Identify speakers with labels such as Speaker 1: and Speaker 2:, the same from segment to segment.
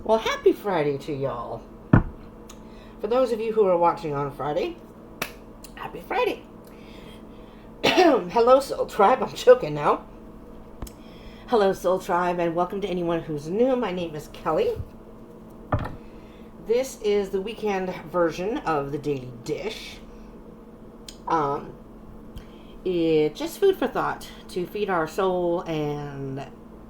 Speaker 1: Well, happy Friday to y'all. For those of you who are watching on Friday, happy Friday. Hello, Soul Tribe. I'm joking now. Hello, Soul Tribe, and welcome to anyone who's new. My name is Kelly. This is the weekend version of the Daily Dish. It's just food for thought to feed our soul and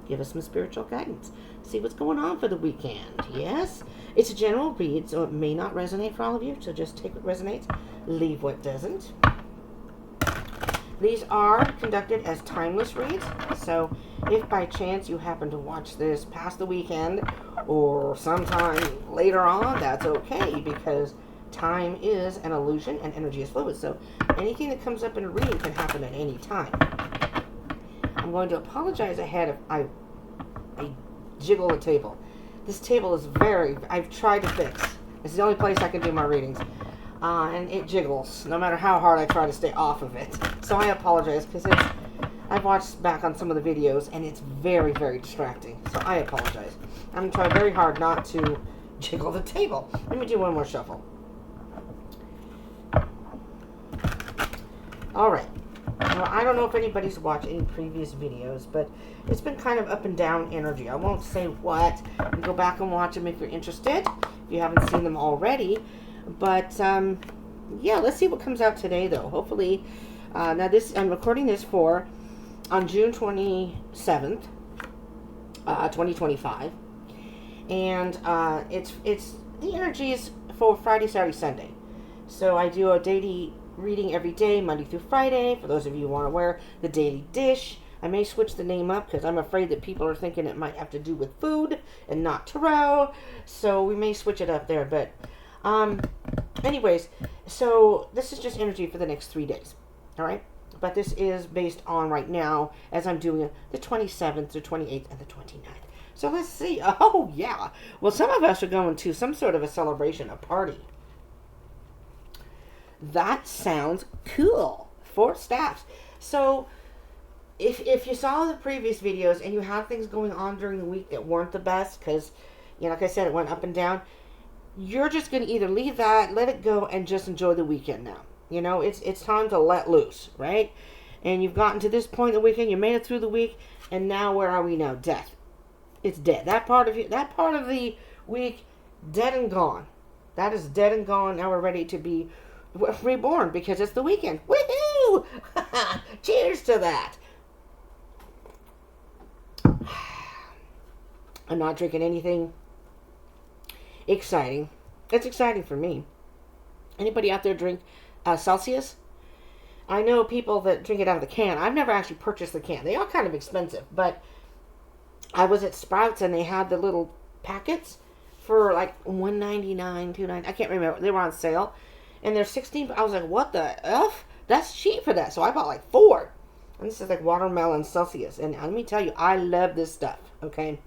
Speaker 1: give us some spiritual guidance. See what's going on for the weekend. Yes, it's a general read, so it may not resonate for all of you. So just take what resonates, leave what doesn't. These are conducted as timeless reads. So if by chance you happen to watch this past the weekend or sometime later on, that's okay, because time is an illusion and energy is fluid. So anything that comes up in a reading can happen at any time. I'm going to apologize ahead if I jiggle the table. This table is I've tried to fix. It's the only place I can do my readings. And it jiggles, no matter how hard I try to stay off of it. So I apologize, because I've watched back on some of the videos, and it's very, very distracting. So I apologize. I'm trying very hard not to jiggle the table. Let me do one more shuffle. Alright. Well, I don't know if anybody's watched any previous videos, but it's been kind of up and down energy. I won't say what. You can go back and watch them if you're interested, if you haven't seen them already. But, yeah, let's see what comes out today, though. Hopefully, now I'm recording this on June 27th, 2025. And, it's the energy is for Friday, Saturday, Sunday. So I do a daily reading every day, Monday through Friday. For those of you who aren't aware, the Daily Dish. I may switch the name up because I'm afraid that people are thinking it might have to do with food and not tarot. So we may switch it up there, but... anyways, so this is just energy for the next 3 days, all right? But this is based on right now, as I'm doing it, the 27th, the 28th, and the 29th. So let's see. Oh, yeah. Well, some of us are going to some sort of a celebration, a party. That sounds cool. 4 staffs. So if you saw the previous videos and you had things going on during the week that weren't the best, because, you know, like I said, it went up and down, you're just going to either leave that, let it go, and just enjoy the weekend now. You know, it's time to let loose, right? And you've gotten to this point of the weekend, you made it through the week, and now where are we now? Death. It's dead. That part of the week, dead and gone. That is dead and gone. Now we're ready to be reborn because it's the weekend. Woohoo! Cheers to that. I'm not drinking anything exciting. It's exciting for me. Anybody out there drink Celsius? I know people that drink it out of the can. I've never actually purchased the can. They are kind of expensive, but I was at Sprouts and they had the little packets for like $1.99, $2.99. I can't remember. They were on sale, and they're 16. I was like, what the F? That's cheap for that. So I bought like 4. And this is like watermelon Celsius. And let me tell you, I love this stuff. Okay.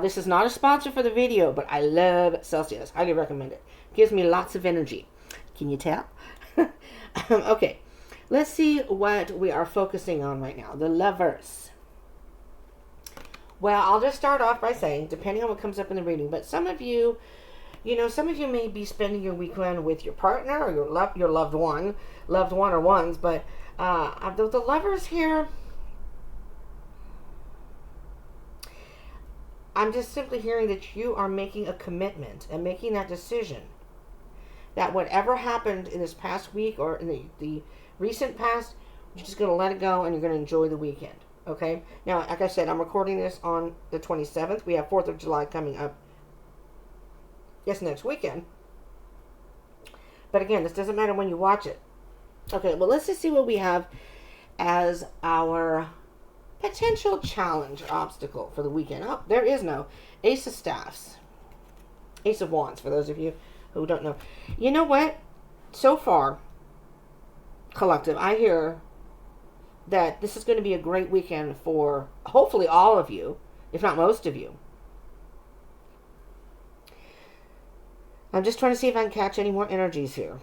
Speaker 1: This is not a sponsor for the video, but I love Celsius. Highly recommend it. Gives me lots of energy. Can you tell? Okay. Let's see what we are focusing on right now. The Lovers. Well, I'll just start off by saying, depending on what comes up in the reading, but some of you, some of you may be spending your weekend with your partner or your loved one or ones, but the Lovers here, I'm just simply hearing that you are making a commitment and making that decision that whatever happened in this past week or in the recent past, you're just going to let it go and you're going to enjoy the weekend. Okay? Now, like I said, I'm recording this on the 27th. We have 4th of July coming up. Yes, next weekend. But again, this doesn't matter when you watch it. Okay, well, let's just see what we have as our potential challenge obstacle for the weekend. Oh, there is no Ace of Staffs. Ace of Wands, for those of you who don't know. You know what? So far, collective, I hear that this is going to be a great weekend for hopefully all of you, if not most of you. I'm just trying to see if I can catch any more energies here.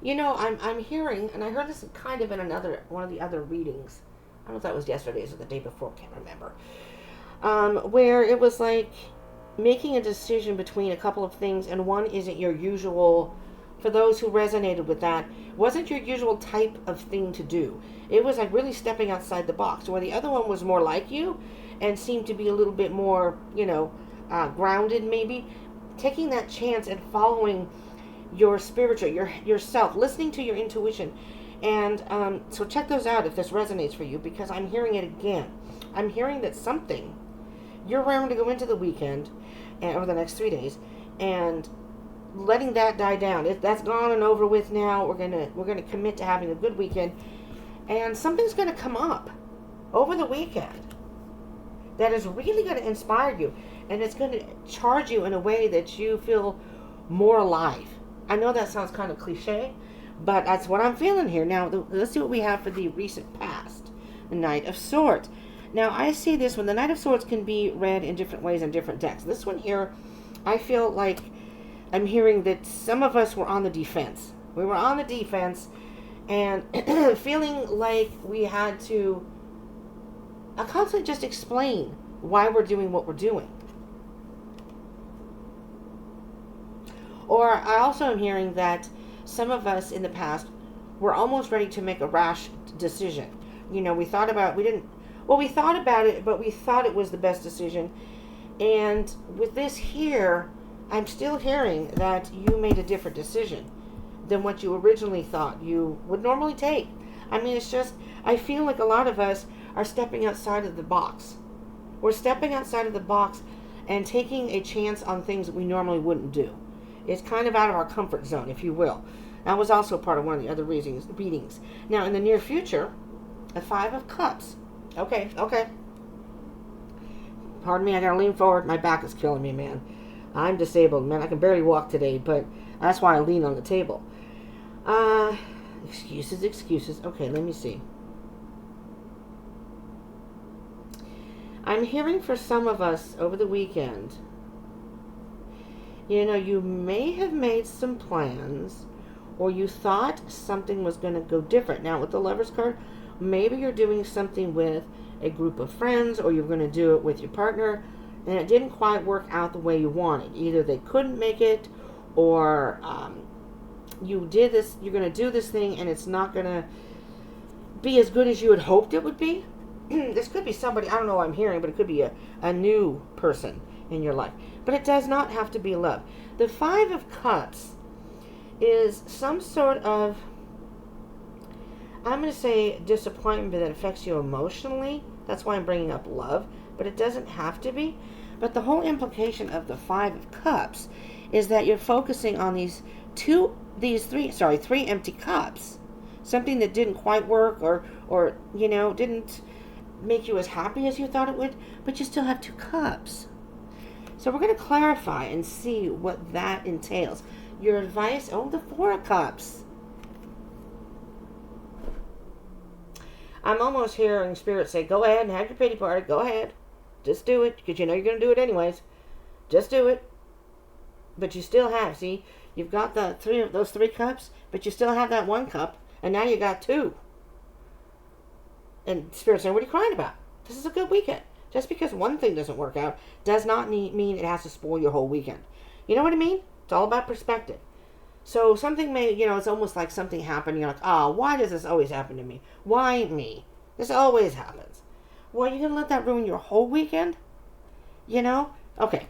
Speaker 1: You know, I'm hearing, and I heard this kind of in one of the other readings. don't know if that was yesterday's or the day before, can't remember. Where it was like making a decision between a couple of things, and one isn't your usual, for those who resonated with that, wasn't your usual type of thing to do. It was like really stepping outside the box, where the other one was more like you and seemed to be a little bit more, grounded maybe. Taking that chance and following your spiritual, yourself, listening to your intuition. And so check those out if this resonates for you, because I'm hearing it again. I'm hearing that something, you're raring to go into the weekend and over the next 3 days, and letting that die down. That's gone and over with now. We're gonna commit to having a good weekend, and something's gonna come up over the weekend that is really gonna inspire you, and it's gonna charge you in a way that you feel more alive. I know that sounds kind of cliche, but that's what I'm feeling here. Now, let's see what we have for the recent past. The Knight of Swords. Now, I see this one. The Knight of Swords can be read in different ways in different decks. This one here, I feel like I'm hearing that some of us were on the defense. We were on the defense and feeling like we had to constantly just explain why we're doing what we're doing. Or I also am hearing that some of us in the past were almost ready to make a rash decision. We thought about it, but we thought it was the best decision. And with this here, I'm still hearing that you made a different decision than what you originally thought you would normally take. I mean, it's just, I feel like a lot of us are stepping outside of the box. We're stepping outside of the box and taking a chance on things that we normally wouldn't do. It's kind of out of our comfort zone, if you will. That was also part of one of the other readings. Now, in the near future, the Five of Cups. Okay. Pardon me, I gotta lean forward. My back is killing me, man. I'm disabled, man. I can barely walk today, but that's why I lean on the table. Excuses. Okay, let me see. I'm hearing for some of us over the weekend, you may have made some plans, or you thought something was going to go different. Now, with the Lover's card, maybe you're doing something with a group of friends, or you're going to do it with your partner, and it didn't quite work out the way you wanted. Either they couldn't make it, or you're going to do this thing, and it's not going to be as good as you had hoped it would be. This could be somebody, I don't know what I'm hearing, but it could be a new person in your life. But it does not have to be love. The Five of Cups is some sort of, I'm going to say, disappointment that affects you emotionally. That's why I'm bringing up love, but it doesn't have to be. But the whole implication of the Five of Cups is that you're focusing on three empty cups. Something that didn't quite work, or didn't make you as happy as you thought it would, but you still have 2 cups. So we're going to clarify and see what that entails. Your advice, the 4 of Cups. I'm almost hearing Spirit say, go ahead and have your pity party. Go ahead. Just do it, because you're going to do it anyways. Just do it. But you still have, see, you've got those 3 cups, but you still have that 1 cup, and now you got 2. And Spirit's saying, what are you crying about? This is a good weekend. Just because one thing doesn't work out does not mean it has to spoil your whole weekend. You know what I mean? It's all about perspective. So something may, it's almost like something happened. You're like, why does this always happen to me? Why me? This always happens. Well, you're going to let that ruin your whole weekend? Okay.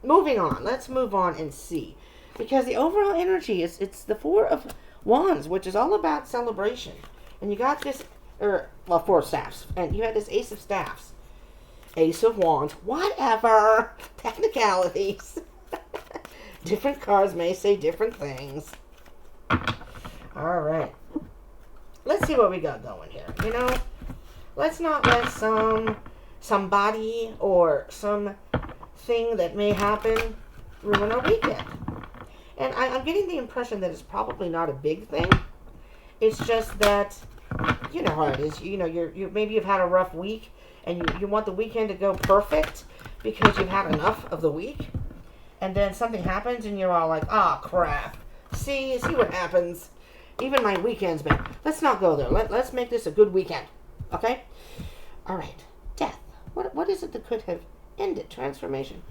Speaker 1: Moving on. Let's move on and see. Because the overall energy it's the 4 of Wands, which is all about celebration. And you got this, 4 of Staffs. And you had this Ace of Staffs. Ace of Wands. Whatever. Technicalities. Different cards may say different things. All right. Let's see what we got going here. Let's not let somebody or some thing that may happen ruin our weekend. And I'm getting the impression that it's probably not a big thing. It's just that, you know how it is. Maybe you've had a rough week, and you want the weekend to go perfect because you've had enough of the week. And then something happens, and you're all like, crap. See what happens. Even my weekends, man. Let's not go there. Let's make this a good weekend. Okay? All right. Death. What is it that could have ended? Transformation.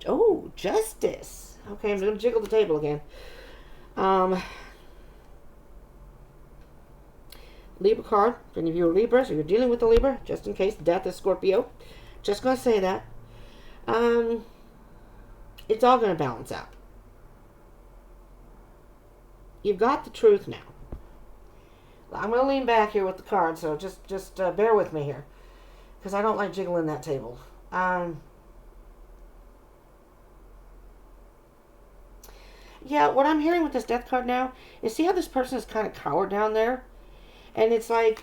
Speaker 1: Oh, justice. Okay, I'm going to jiggle the table again. Libra card. If any of you are Libras or you're dealing with a Libra, just in case death is Scorpio. Just going to say that. It's all going to balance out. You've got the truth now. I'm going to lean back here with the card, so just bear with me here, because I don't like jiggling that table. Yeah, what I'm hearing with this death card now is, see how this person is kind of cowered down there? And it's like,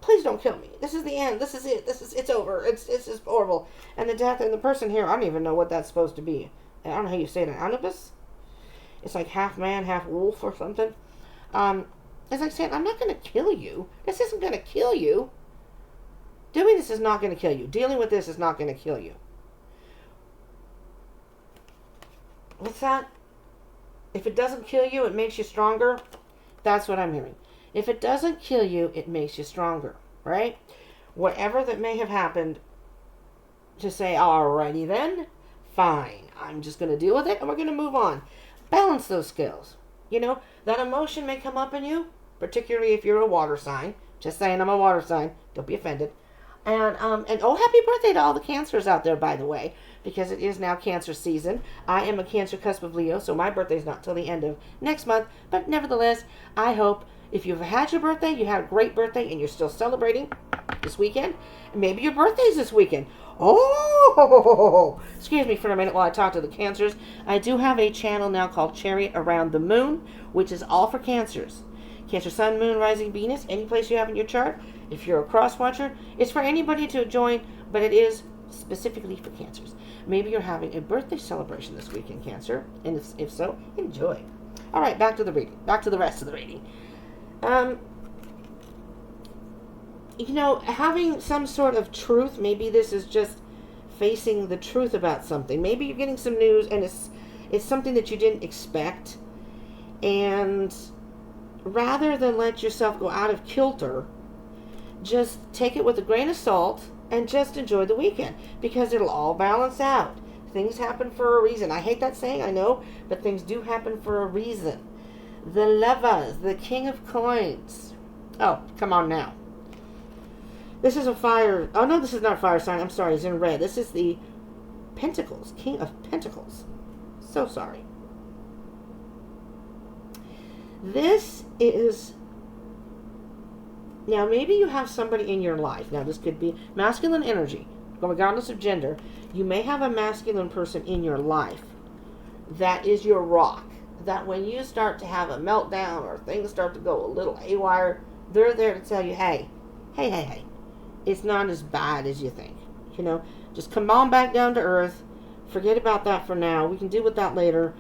Speaker 1: please don't kill me. This is the end. This is it. It's over. It's just horrible. And the death, and the person here, I don't even know what that's supposed to be. I don't know how you say it, an Anubis? It's like half man, half wolf or something. It's like saying, I'm not going to kill you. This isn't going to kill you. Doing this is not going to kill you. Dealing with this is not going to kill you. What's that? If it doesn't kill you, it makes you stronger. That's what I'm hearing. If it doesn't kill you, it makes you stronger, right? Whatever that may have happened, just say, alrighty then, fine. I'm just going to deal with it, and we're going to move on. Balance those skills. You know, that emotion may come up in you, particularly if you're a water sign. Just saying, I'm a water sign. Don't be offended. And oh, happy birthday to all the Cancers out there, by the way, because it is now Cancer season. I am a Cancer cusp of Leo, so my birthday's not till the end of next month. But nevertheless, I hope if you've had your birthday, you had a great birthday, and you're still celebrating this weekend. Maybe your birthday's this weekend. Oh, excuse me for a minute while I talk to the Cancers. I do have a channel now called Chariot Around the Moon, which is all for Cancers. Cancer, Sun, Moon, Rising, Venus, any place you have in your chart. If you're a cross-watcher, it's for anybody to join, but it is specifically for Cancers. Maybe you're having a birthday celebration this weekend, Cancer, and if so, enjoy. All right, back to the reading. Back to the rest of the reading. You know, having some sort of truth, maybe this is just facing the truth about something. Maybe you're getting some news, and it's something that you didn't expect, and rather than let yourself go out of kilter, just take it with a grain of salt and just enjoy the weekend, because it'll all balance out. Things happen for a reason. I hate that saying, I know, but things do happen for a reason. The Levas, the King of Coins. Oh, come on now. This is a fire. Oh, no, this is not a fire sign. I'm sorry, it's in red. This is the Pentacles, King of Pentacles. So sorry. This is, now maybe you have somebody in your life. Now this could be masculine energy, regardless of gender. You may have a masculine person in your life that is your rock. That when you start to have a meltdown or things start to go a little haywire, they're there to tell you, hey, it's not as bad as you think. You know, just come on back down to earth. Forget about that for now. We can deal with that later.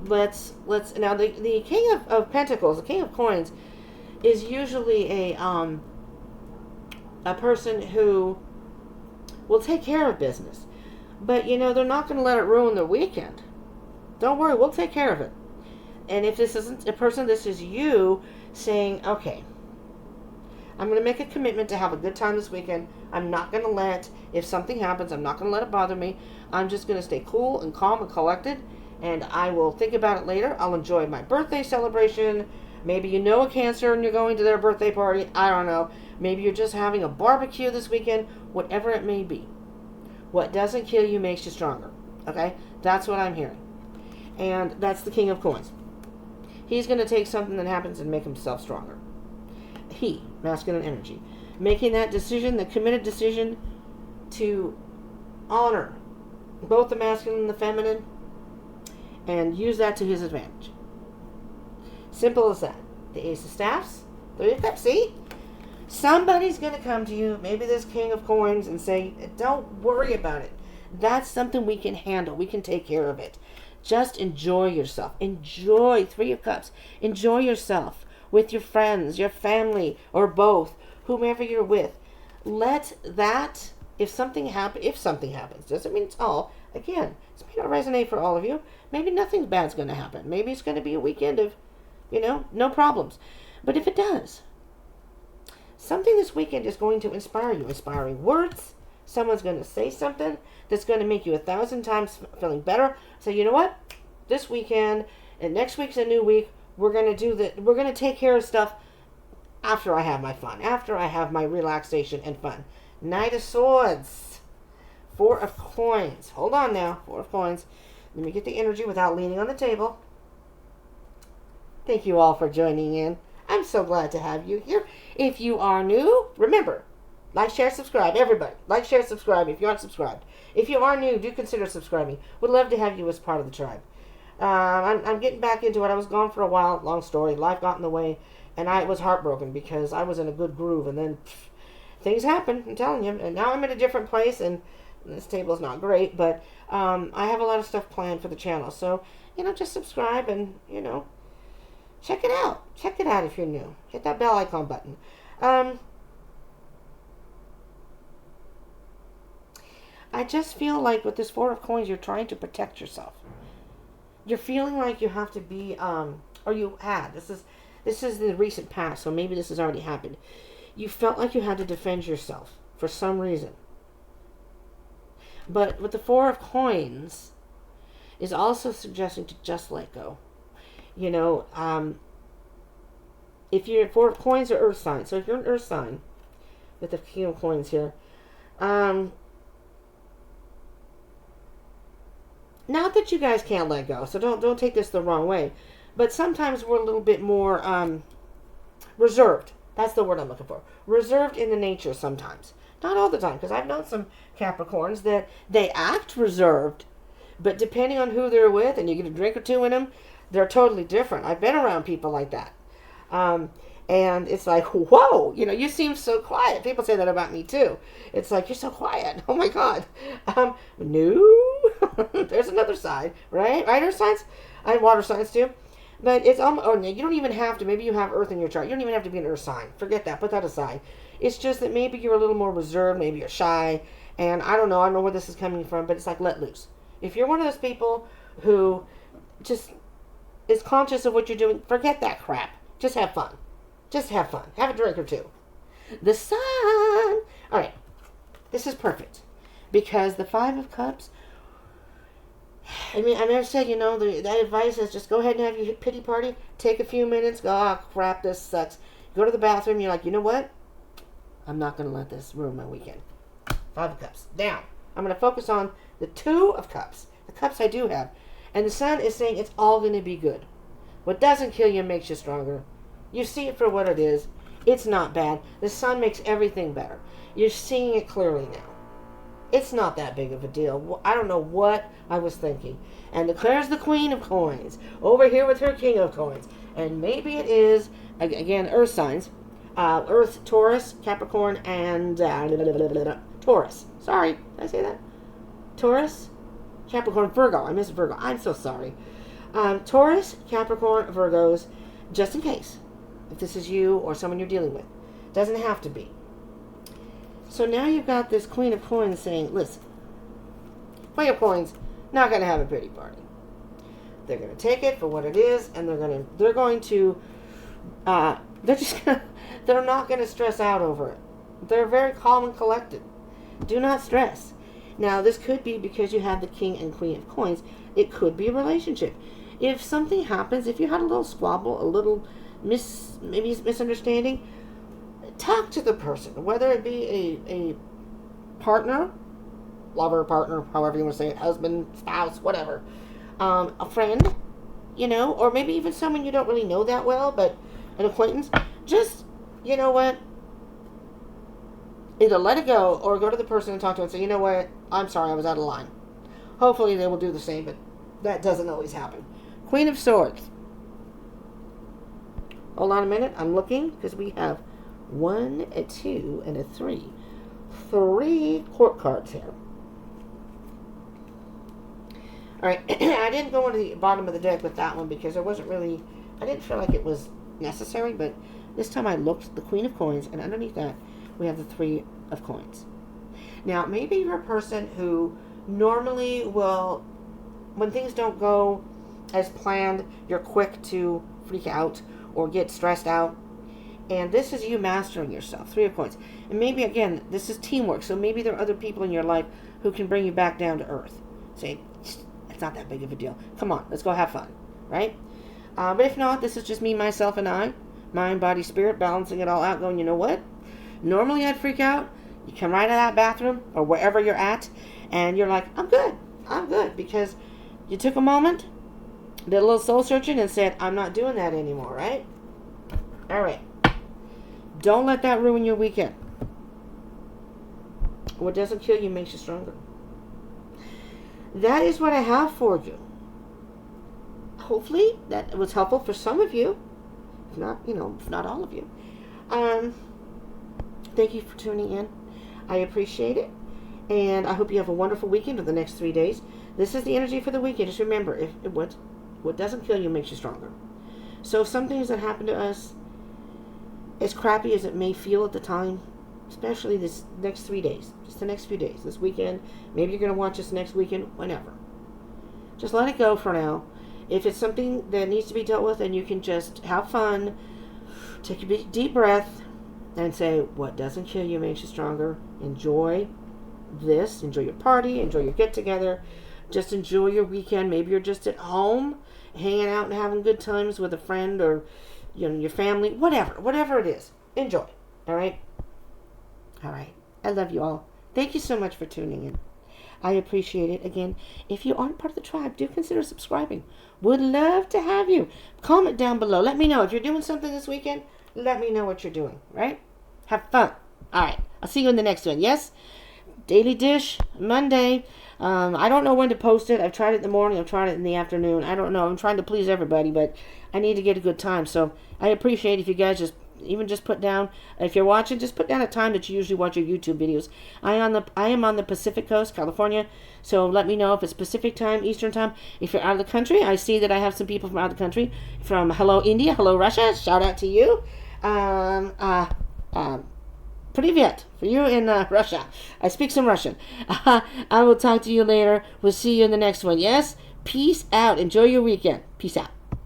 Speaker 1: Let's now the King of Pentacles, the King of Coins, is usually a person who will take care of business, but you know they're not going to let it ruin their weekend. Don't worry, we'll take care of it. And if this isn't a person, this is you saying, okay, I'm going to make a commitment to have a good time this weekend. I'm not going to let, if something happens, I'm not going to let it bother me. I'm just going to stay cool and calm and collected. And I will think about it later. I'll enjoy my birthday celebration. Maybe you know a Cancer and you're going to their birthday party. I don't know. Maybe you're just having a barbecue this weekend. Whatever it may be. What doesn't kill you makes you stronger. Okay? That's what I'm hearing. And that's the King of Coins. He's going to take something that happens and make himself stronger. He, masculine energy. Making that decision, the committed decision to honor both the masculine and the feminine, and use that to his advantage. Simple as that. The Ace of Staffs, 3 of Cups, see? Somebody's going to come to you, maybe this King of Coins, and say, don't worry about it. That's something we can handle. We can take care of it. Just enjoy yourself. Enjoy 3 of Cups. Enjoy yourself with your friends, your family, or both, whomever you're with. Let that, if something happens, doesn't mean it's all. Again, this may not resonate for all of you. Maybe nothing bad's going to happen. Maybe it's going to be a weekend of, no problems. But if it does, Something this weekend is going to inspire you. Inspiring words. Someone's going to say something that's going to make you 1,000 times feeling better. So you know what? This weekend and next week's a new week. We're going to do that. We're going to take care of stuff after I have my fun. After I have my relaxation and fun. Knight of Swords. Four of Coins. Hold on now. Four of Coins. Let me get the energy without leaning on the table. Thank you all for joining in. I'm so glad to have you here. If you are new, remember, like, share, subscribe. Everybody, like, share, subscribe if you aren't subscribed. If you are new, do consider subscribing. Would love to have you as part of the tribe. I'm getting back into it. I was gone for a while. Long story. Life got in the way, and I was heartbroken because I was in a good groove, and then things happen. I'm telling you. And now I'm in a different place, and this table's not great, but I have a lot of stuff planned for the channel. So, just subscribe and, check it out. Check it out if you're new. Hit that bell icon button. I just feel like with this Four of Coins, you're trying to protect yourself. You're feeling like you have to be, or you had. This is the recent past, so maybe this has already happened. You felt like you had to defend yourself for some reason. But with the Four of Coins is also suggesting to just let go. If you're Four of Coins or Earth sign, so if you're an Earth sign with the King of Coins here, not that you guys can't let go, so don't take this the wrong way, but sometimes we're a little bit more reserved. That's the word I'm looking for. Reserved in the nature sometimes. Not all the time, because I've known some Capricorns that they act reserved, but depending on who they're with, and you get a drink or two in them, they're totally different. I've been around people like that. And it's like, whoa, you seem so quiet. People say that about me too. It's like, you're so quiet. Oh my God. No, there's another side, right? Right, Earth signs? I have water signs too. But it's you don't even have to. Maybe you have Earth in your chart. You don't even have to be an Earth sign. Forget that. Put that aside. It's just that maybe you're a little more reserved. Maybe you're shy. And I don't know where this is coming from, but it's like, let loose. If you're one of those people who just is conscious of what you're doing, forget that crap. Just have fun. Just have fun. Have a drink or two. The Sun. All right. This is perfect. Because the Five of Cups, I said, that advice is just go ahead and have your pity party. Take a few minutes. Go, oh, crap, this sucks. Go to the bathroom. You're like, you know what? I'm not going to let this ruin my weekend. Five of Cups. Down. I'm going to focus on the Two of Cups. The cups I do have. And the Sun is saying it's all going to be good. What doesn't kill you makes you stronger. You see it for what it is. It's not bad. The Sun makes everything better. You're seeing it clearly now. It's not that big of a deal. I don't know what I was thinking. And there's the Queen of Coins over here with her King of Coins. And maybe it is, again, Earth signs. Earth, Taurus, Capricorn, and Taurus. Sorry, did I say that? Taurus, Capricorn, Virgo. I missed Virgo. I'm so sorry. Taurus, Capricorn, Virgos, just in case. If this is you or someone you're dealing with. Doesn't have to be. So now you've got this Queen of Coins saying, listen, Queen of Coins, not going to have a pity party. They're going to take it for what it is, and they're not going to stress out over it. They're very calm and collected. Do not stress. Now, this could be because you have the King and Queen of Coins. It could be a relationship. If something happens, if you had a little squabble, a little misunderstanding, talk to the person, whether it be a partner, lover, partner, however you want to say it, husband, spouse, whatever, a friend, or maybe even someone you don't really know that well, but an acquaintance. Just, you know what, either let it go or go to the person and talk to them and say, you know what, I'm sorry, I was out of line. Hopefully they will do the same, but that doesn't always happen. Queen of Swords. Hold on a minute. I'm looking because we have 1, a 2, and a 3. 3 court cards here. All right. I didn't go into the bottom of the deck with that one because I didn't feel like it was necessary, but this time I looked at the Queen of Coins, and underneath that we have the 3 of Coins. Now, maybe you're a person who normally will, when things don't go as planned, you're quick to freak out or get stressed out. And this is you mastering yourself. 3 of Coins. And maybe, again, this is teamwork. So maybe there are other people in your life who can bring you back down to earth. Say, it's not that big of a deal. Come on, let's go have fun. Right? But if not, this is just me, myself, and I. Mind, body, spirit, balancing it all out, going, you know what? Normally I'd freak out. You come right out of that bathroom or wherever you're at, and you're like, I'm good. I'm good. Because you took a moment, did a little soul searching, and said, I'm not doing that anymore, right? All right. Don't let that ruin your weekend. What doesn't kill you makes you stronger. That is what I have for you. Hopefully that was helpful for some of you. If not, if not all of you. Thank you for tuning in. I appreciate it. And I hope you have a wonderful weekend or the next 3 days. This is the energy for the weekend. Just remember, what doesn't kill you makes you stronger. So some things that happen to us, as crappy as it may feel at the time, especially this next 3 days, just the next few days, this weekend, maybe you're going to watch this next weekend, whenever. Just let it go for now. If it's something that needs to be dealt with, and you can just have fun, take a deep breath, and say, what doesn't kill you makes you stronger. Enjoy this. Enjoy your party. Enjoy your get-together. Just enjoy your weekend. Maybe you're just at home, hanging out and having good times with a friend or your family. Whatever it is. Enjoy. All right? All right. I love you all. Thank you so much for tuning in. I appreciate it. Again, if you aren't part of the tribe, do consider subscribing. Would love to have you. Comment down below. Let me know. If you're doing something this weekend, let me know what you're doing. Right? Have fun. All right. I'll see you in the next one. Yes? Daily Dish, Monday. I don't know when to post it. I've tried it in the morning. I've tried it in the afternoon. I don't know. I'm trying to please everybody, but I need to get a good time. So I appreciate if you guys just put down, if you're watching, just put down a time that you usually watch your YouTube videos. I am on the Pacific Coast, California, so let me know if it's Pacific time, Eastern time. If you're out of the country, I see that I have some people from out of the country, from hello India, hello Russia, shout out to you. Privyet, for you in Russia. I speak some Russian. I will talk to you later. We'll see you in the next one, yes? Peace out. Enjoy your weekend. Peace out.